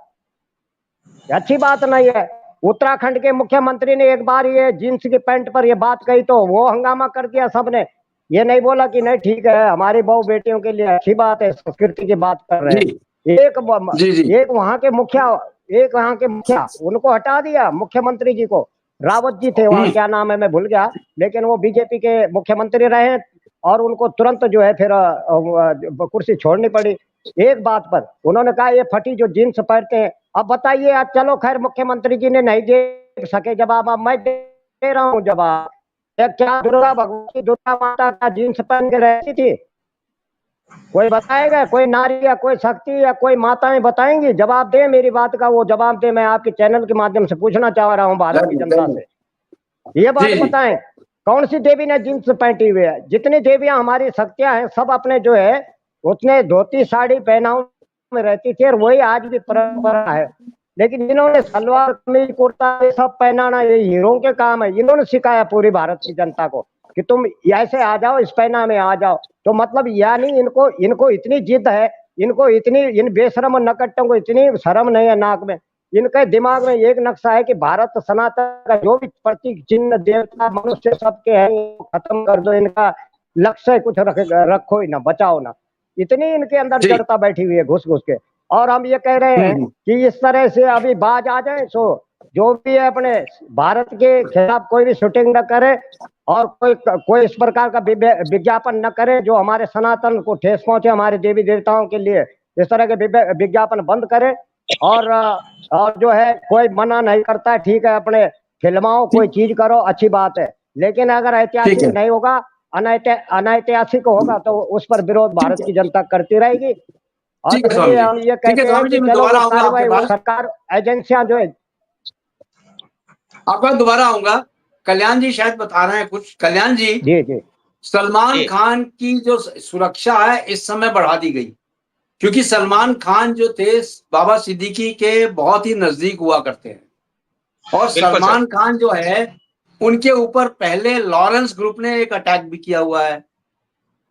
अच्छी बात नहीं है। उत्तराखंड के मुख्यमंत्री ने एक बार ये जींस की पैंट पर ये बात कही तो वो हंगामा कर दिया सबने। ये नहीं बोला कि नहीं ठीक है हमारी बहू बेटियों के लिए अच्छी बात है, संस्कृति की बात कर रहे हैं। जी जी एक वहां के मुखिया उनको हटा दिया मुख्यमंत्री जी को, रावत जी थे वहाँ, क्या नाम है मैं भूल गया, लेकिन वो बीजेपी के मुख्यमंत्री रहे और उनको तुरंत जो है फिर कुर्सी छोड़नी पड़ी एक बात पर। उन्होंने कहा ये फटी जो जीन्स पहनते हैं। अब बताइए, आज चलो खैर मुख्यमंत्री जी ने नहीं दे सके जवाब, अब मैं दे रहा हूँ जवाब। क्या दुर्गा भगवान की दुर्गा माता का जीन्स पहन के रहती थी? कोई बताएगा? कोई नारी या कोई शक्ति या कोई माताएं बताएंगी? जवाब दे मेरी बात का, वो जवाब दे। मैं आपके चैनल के माध्यम से पूछना चाह रहा हूँ भारत की जनता से, ये बात बताएं कौन सी देवी ने जींस पहनी हुई है? जितनी देवियां हमारी शक्तियां हैं सब अपने जो है उतने धोती साड़ी पहनाव में रहती थी और वही आज भी परंपरा है। लेकिन इन्होंने सलवार कमीज कुर्ता ये सब पहनाना ये हीरों के काम है। इन्होंने सिखाया पूरी भारत की जनता को कि तुम ऐसे आ जाओ, इस पहना में आ जाओ। तो मतलब यानी इनको इतनी जिद है, इनको इतनी, इन बेशरम नकट्टों को इतनी शर्म नहीं है नाक में। इनके दिमाग में एक नक्शा है कि भारत सनातन का जो भी प्रतीक चिन्ह देवता मनुष्य सबके हैं खत्म कर दो। इनका लक्ष्य कुछ रखो ही ना, बचाओ ना। इतनी इनके अंदर जड़ता बैठी हुई है घुस घुस के। और हम ये कह रहे हैं कि इस तरह से अभी बाज आ जाए, सो जो भी है अपने भारत के खिलाफ कोई भी शूटिंग न करे और कोई इस प्रकार का विज्ञापन न करे जो हमारे सनातन को ठेस पहुंचे, हमारे देवी देवताओं के लिए इस तरह के विज्ञापन बंद करे। और जो है कोई मना नहीं करता है, ठीक है, अपने फिल्माओं कोई चीज करो अच्छी बात है, लेकिन अगर ऐतिहासिक नहीं होगा, अनैतिहासिक होगा तो उस पर विरोध भारत की जनता करती रहेगी। और इसलिए हम ये कहते हैं कि चलो वो कार्रवाई, वो सरकार एजेंसियां जो है। आपका दोबारा आऊंगा। कल्याण जी शायद बता रहे हैं कुछ। कल्याण जी, जी सलमान खान की जो सुरक्षा है इस समय बढ़ा दी गई, क्योंकि सलमान खान जो थे बाबा सिद्दीकी के बहुत ही नजदीक हुआ करते हैं। और सलमान खान जो है उनके ऊपर पहले लॉरेंस ग्रुप ने एक अटैक भी किया हुआ है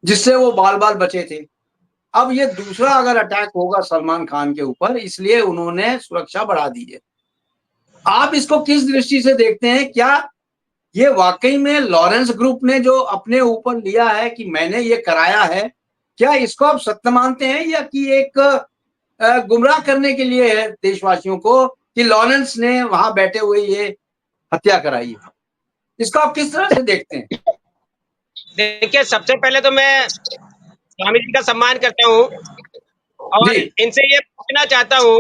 जिससे वो बाल बाल बचे थे। अब ये दूसरा अगर अटैक होगा सलमान खान के ऊपर, इसलिए उन्होंने सुरक्षा बढ़ा दी है। आप इसको किस दृष्टि से देखते हैं? क्या ये वाकई में लॉरेंस ग्रुप ने जो अपने ऊपर लिया है कि मैंने ये कराया है, क्या इसको आप सत्य मानते हैं या कि एक गुमराह करने के लिए है देशवासियों को कि लॉरेंस ने वहां बैठे हुए ये हत्या कराई है? इसको आप किस तरह से देखते हैं? देखिए, सबसे पहले तो मैं स्वामी जी का सम्मान करता हूँ और इनसे ये पूछना चाहता हूँ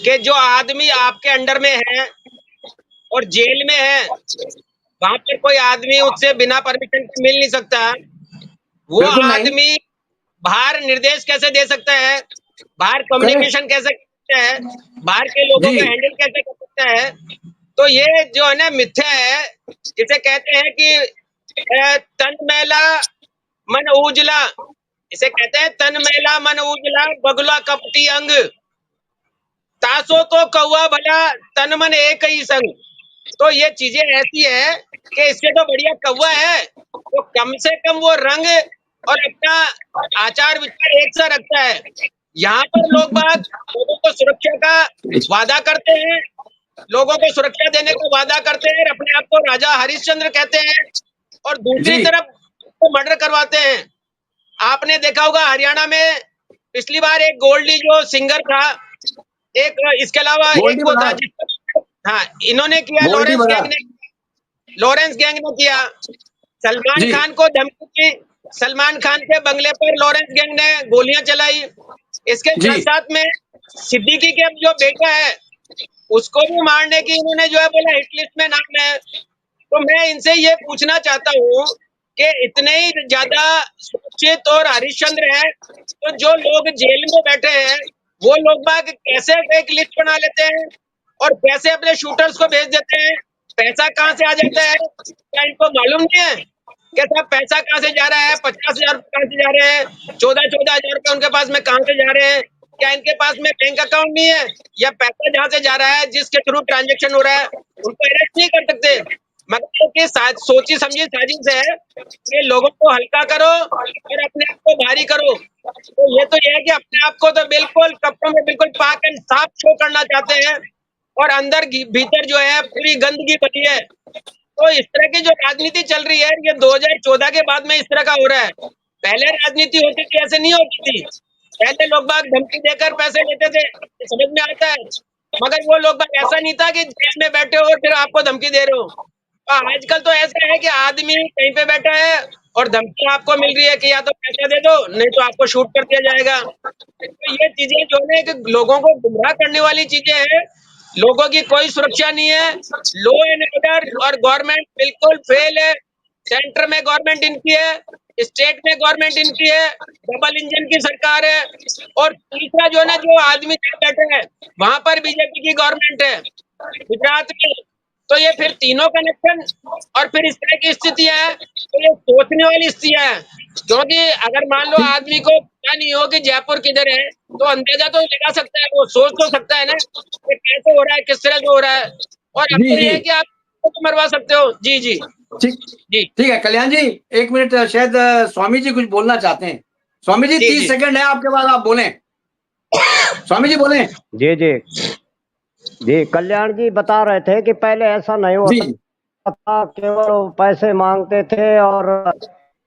कि जो आदमी आपके अंडर में है और जेल में है, वहां पर कोई आदमी उससे बिना परमिशन के मिल नहीं सकता। वो आदमी बाहर निर्देश कैसे दे सकता है, बाहर कम्युनिकेशन कैसे करता है, बाहर के लोगों को हैंडल कैसे कर सकता है? तो ये जो है ना मिथ्या है, जिसे कहते हैं कि तन मैला मन उजला, इसे कहते हैं तन मैला मन उजला बगुला कपटी अंग, तासो तो कौवा भला तन मन एक ही संग। तो ये चीजें ऐसी है कि इससे तो बढ़िया कौवा है, तो कम से कम वो रंग और अपना आचार विचार एक सा रखता है। यहाँ पर लोग बात लोगों को सुरक्षा का वादा करते हैं, लोगों को सुरक्षा देने का वादा करते हैं, अपने आप को राजा हरिश्चंद्र कहते हैं और दूसरी तरफ तो मर्डर करवाते हैं। आपने देखा होगा हरियाणा में पिछली बार एक गोल्डी जो सिंगर था, एक इसके अलावा एक वो था, हाँ, इन्होंने किया, लॉरेंस गैंग ने किया। सलमान खान को धमकी दी, सलमान खान के बंगले पर लॉरेंस गैंग ने गोलियां चलाई। इसके साथ में सिद्दीकी के जो बेटा है उसको भी मारने की इन्होंने जो है बोला हिट लिस्ट में नाम है। तो मैं इनसे ये पूछना चाहता हूँ कि इतने ही ज्यादा सुरक्षित और हरिश्चंद्र है, तो जो लोग जेल में बैठे हैं वो लोग बाग कैसे एक लिस्ट बना लेते हैं और कैसे अपने शूटर्स को भेज देते हैं? पैसा कहाँ से आ जाता है? क्या इनको मालूम नहीं है कि साहब पैसा कहाँ से जा रहा है? 50,000 कहाँ से जा रहे हैं? 14,000 रुपए उनके पास में कहाँ से जा रहे हैं? क्या इनके पास में बैंक अकाउंट नहीं है? या पैसा जहाँ से जा रहा है, जिसके थ्रू ट्रांजेक्शन हो रहा है, उनको अरेस्ट नहीं कर सकते? मगर सोची समझी साजिश है कि लोगों को हल्का करो और अपने आप को भारी करो। तो ये है कि अपने आप को तो बिल्कुल कपड़ों में बिल्कुल पाक एंड साफ शो करना चाहते हैं और अंदर भीतर जो है पूरी गंदगी भरी है। तो इस तरह की जो राजनीति चल रही है ये 2014 के बाद में इस तरह का हो रहा है। पहले राजनीति होती थी ऐसे नहीं होती थी। पहले लोग बाग धमकी देकर पैसे लेते थे, समझ में आता है। मगर वो लोग बाग ऐसा नहीं था कि जेल में बैठे हो और फिर आपको धमकी दे रहे हो। और आजकल तो ऐसा है कि आदमी कहीं पे बैठा है और धमकी आपको मिल रही है कि या तो पैसा दे दो, नहीं तो आपको शूट कर दिया जाएगा। तो ये चीजें जो है कि लोगों को गुमराह करने वाली चीजें हैं। लोगों की कोई सुरक्षा नहीं है। लॉ एंड ऑर्डर और गवर्नमेंट बिल्कुल फेल है। सेंटर में गवर्नमेंट इनकी है, स्टेट में गवर्नमेंट इनकी है, डबल इंजन की सरकार है। और तीसरा जो है ना, जो आदमी जहाँ बैठे हैं वहां पर बीजेपी की गवर्नमेंट है गुजरात में। तो ये फिर तीनों कनेक्शन और फिर इस तरह की स्थितियां हैं। तो ये सोचने वाली स्थितियां हैं, क्योंकि अगर मान लो आदमी को पता नहीं हो कि जयपुर किधर है, तो अंदाजा तो लगा सकता है, वो सोच तो सकता है ना कि कैसे हो रहा है, किस तरह से हो रहा है। और अब जी, तो ये है जी। कि आप तो मरवा सकते हो। जी जी ठीक जी ठीक है कल्याण जी, 1 मिनट, शायद स्वामी जी कुछ बोलना चाहते हैं। स्वामी जी, जी 30 जी सेकंड है आपके पास, आप बोलें। स्वामी जी बोलें। जी जी जी। कल्याण जी बता रहे थे कि पहले ऐसा नहीं जी होता था, केवल वो पैसे मांगते थे और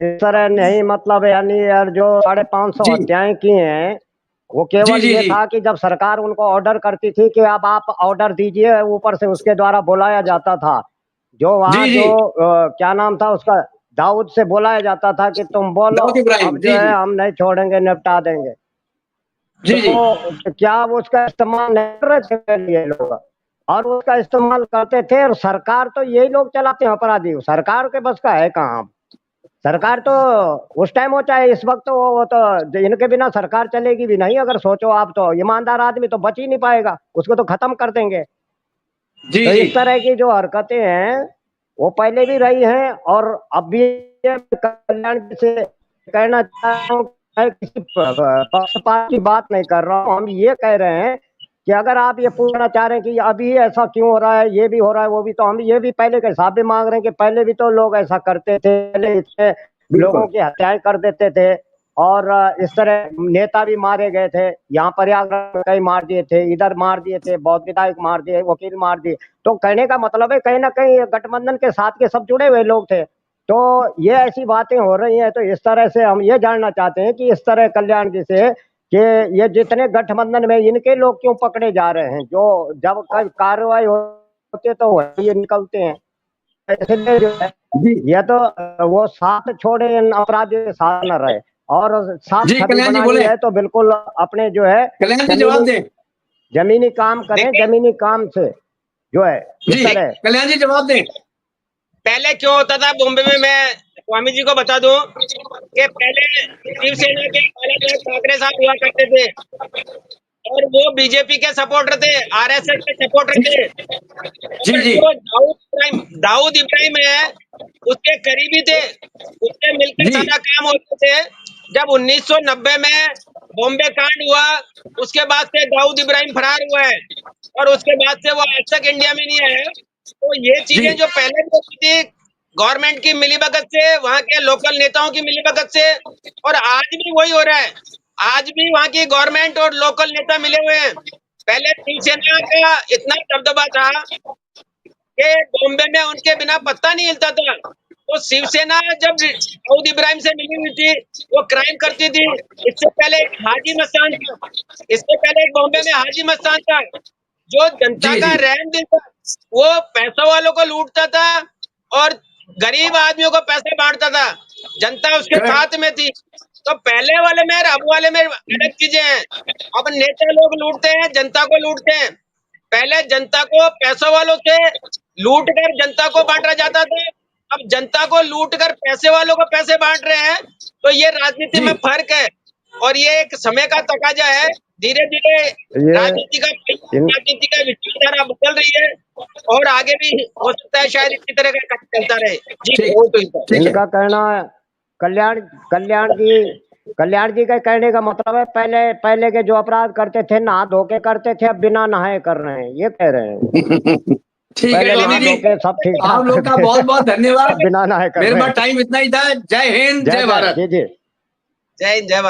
इस तरह नहीं, मतलब यानी यार जो 550 जी हत्याएं की हैं, वो जी केवल जी ये जी था कि जब सरकार उनको ऑर्डर करती थी कि अब आप ऑर्डर दीजिए, ऊपर से उसके द्वारा बुलाया जाता था। जो वहाँ जी जी। जो क्या नाम था उसका, दाऊद से बुलाया जाता था कि तुम बोलो, दाऊद इब्राहिम, अब जो जी है जी हम नहीं छोड़ेंगे, निपटा देंगे। जी जी तो क्या वो उसका इस्तेमाल नहीं कर रहे थे पहले ये लोग? और उसका इस्तेमाल करते थे, और सरकार तो यही लोग चलाते हैं अपराधी, सरकार के बस का है कहाँ? सरकार तो उस टाइम हो चाहे इस वक्त हो, वो तो इनके बिना सरकार चलेगी भी नहीं। अगर सोचो आप, तो ईमानदार आदमी तो बच ही नहीं पाएगा, उसको तो खत्म कर देंगे। जी तो जी इस तरह की जो हरकतें हैं वो पहले भी रही हैं, और अब भी। ये कल्याण जी से कहना चाहता हूँ, मैं किसी पक्षपात की बात नहीं कर रहा हूँ, हम ये कह रहे हैं कि अगर आप ये पूछना चाह रहे हैं कि अभी ऐसा क्यों हो रहा है, ये भी हो रहा है वो भी, तो हम ये भी पहले का हिसाब भी मांग रहे हैं कि पहले भी तो लोग ऐसा करते थे, पहले इतने लोगों बिल्कुल की हत्याएं कर देते थे, और इस तरह नेता भी मारे गए थे। यहाँ प्रयागराज में कई मार दिए थे, इधर मार दिए थे, बौद्ध विधायक मार दिए, वकील मार दिए। तो कहने का मतलब है कहीं ना कहीं गठबंधन के साथ के सब जुड़े हुए लोग थे। तो ये ऐसी बातें हो रही हैं, तो इस तरह से हम ये जानना चाहते हैं कि इस तरह कल्याण जी से कि ये जितने गठबंधन में इनके लोग क्यों पकड़े जा रहे हैं, जो जब कार्रवाई होती है तो ये निकलते हैं। इसलिए जो है, जी ये तो वो साथ छोड़े, इन अपराधियों के साथ न रहे, और साफ जी। छवि कल्याण जी बनानी बोले, है तो बिल्कुल अपने जो है कल्याण जी जवाब जमीनी दें। जमीनी काम करें, देखिए, जमीनी काम से जो है इस जी तरह। कल्याण जी जवाब दें। पहले क्यों होता था बॉम्बे में, मैं स्वामी जी को बता दूं कि पहले शिवसेना के बालासाहेब ठाकरे साहब हुआ करते थे और वो बीजेपी के सपोर्टर थे, आरएसएस के सपोर्टर थे। जी और जी जो दाऊद इब्राहिम है, उसके करीबी थे, उससे मिलकर जी सारा काम होते थे। जब 1990 में बॉम्बे कांड हुआ, उसके बाद से दाऊद इब्राहिम फरार हुआ है और उसके बाद से वो आज तक इंडिया में नहीं आया। तो ये जी चीजें जो पहले भी होती थी, गवर्नमेंट की मिलीभगत से, वहां के लोकल नेताओं की मिलीभगत से, और आज भी वही हो रहा है। आज भी वहां की गवर्नमेंट और लोकल नेता मिले हुए हैं। पहले शिवसेना का इतना दबदबा था कि बॉम्बे में उनके बिना पत्ता नहीं हिलता था। तो शिवसेना जब दाऊद इब्राहिम से मिली हुई थी, वो क्राइम करती थी। इससे पहले एक हाजी मस्तान था, इससे पहले एक बॉम्बे में हाजी मस्तान था, जो जनता जी का जी रहम दिल था। वो पैसों वालों को लूटता था और गरीब आदमियों को पैसे बांटता था। जनता उसके करेक्ट। साथ में थी। तो पहले वाले में और अब वाले में अलग चीजें हैं। अब नेता लोग लूटते हैं, जनता को लूटते हैं। पहले जनता को पैसों वालों से लूट कर जनता को बांटा जाता था, अब जनता को लूट कर पैसे वालों को पैसे बांट रहे हैं। तो ये राजनीति जी में फर्क है और ये एक समय का तकाजा है। धीरे धीरे ये इन राजनीति का विचारधारा बदल रही है और आगे भी हो सकता है शायद इसी तरह का काम चलता रहे। जी ठीक वो तो ही था। ठीक है। इनका कहना है, कल्याण कल्याण जी का कहने का मतलब है पहले पहले के जो अपराध करते थे नहा धो के करते थे, अब बिना नहाए कर रहे हैं, ये कह रहे हैं। ठीक है पहले स्वामी नहा जी, धो के सब ठीक ठाक आप लोग का करते बहुत थे, बहुत धन्यवाद। अब बिना नहाए कर मेरे रहे पास हैं। टाइम इतना ही था। जय हिंद, जय जय जय भारत। जी जी। जय हिंद, जय भारत।